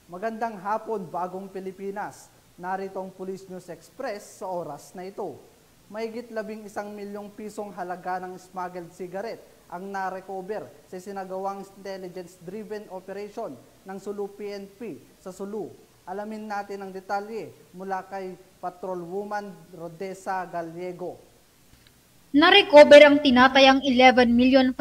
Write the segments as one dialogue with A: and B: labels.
A: Magandang hapon, Bagong Pilipinas. Narito ang Police News Express sa oras na ito. Mahigit 11 milyong pisong halaga ng smuggled cigarette ang na-recover sa sinagawang intelligence-driven operation ng Sulu PNP sa Sulu. Alamin natin ang detalye mula kay Patrolwoman Rodessa Gallego.
B: Na-recover ang tinatayang 11,500,000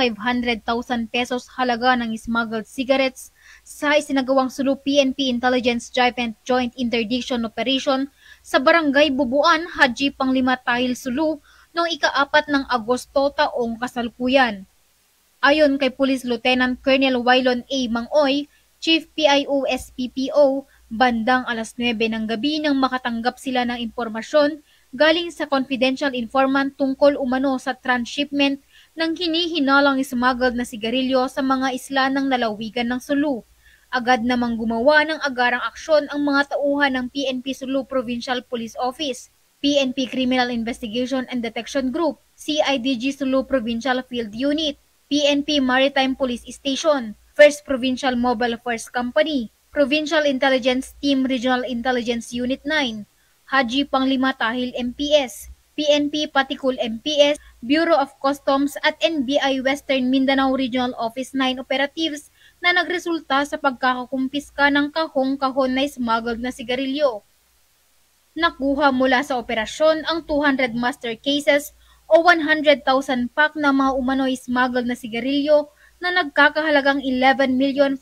B: pesos halaga ng smuggled cigarettes sa isinagawang Sulu PNP Intelligence-Driven Joint Interdiction Operation sa Barangay Bubuan, Haji Panglima Tahil, Sulu noong ika-4 ng Agosto taong kasalukuyan. Ayon kay Police Lieutenant Colonel Wailon A. Mangoy, Chief PIO SPPO, bandang alas 9 ng gabi nang makatanggap sila ng impormasyon galing sa confidential informant tungkol umano sa transshipment ng hinihinalang smuggled na sigarilyo sa mga isla ng lalawigan ng Sulu. Agad namang gumawa ng agarang aksyon ang mga tauhan ng PNP Sulu Provincial Police Office, PNP Criminal Investigation and Detection Group, CIDG Sulu Provincial Field Unit, PNP Maritime Police Station, 1st Provincial Mobile Force Company, Provincial Intelligence Team Regional Intelligence Unit 9, Haji Panglima Tahil MPS, PNP Patikul MPS, Bureau of Customs at NBI Western Mindanao Regional Office 9 operatives na nagresulta sa pagkakakumpiska ng kahong-kahon na smuggled na sigarilyo. Nakuha mula sa operasyon ang 200 master cases o 100,000 pack na mga umano'y smuggled na sigarilyo na nagkakahalagang 11,500,000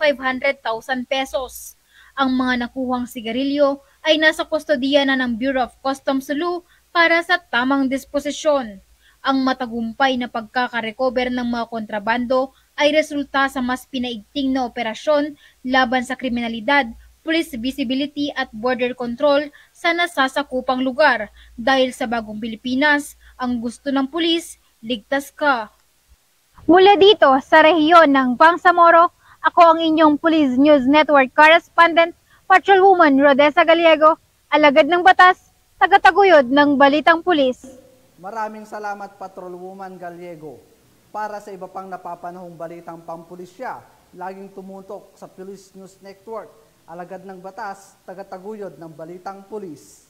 B: pesos. Ang mga nakuhang sigarilyo ay nasa kustodiya na ng Bureau of Customs Sulu para sa tamang disposisyon. Ang matagumpay na pagkakarecover ng mga kontrabando ay resulta sa mas pinaigting na operasyon laban sa kriminalidad, police visibility at border control sa nasasakupang lugar. Dahil sa Bagong Pilipinas, ang gusto ng pulis, ligtas ka.
C: Mula dito sa rehiyon ng Bangsamoro, ako ang inyong Police News Network Correspondent, Patrolwoman Rodessa Gallego, alagad ng batas, tagataguyod ng Balitang Pulis.
A: Maraming salamat, Patrolwoman Gallego. Para sa iba pang napapanahong balitang pampulisya, laging tumutok sa Police News Network, alagad ng batas, tagataguyod ng Balitang Pulis.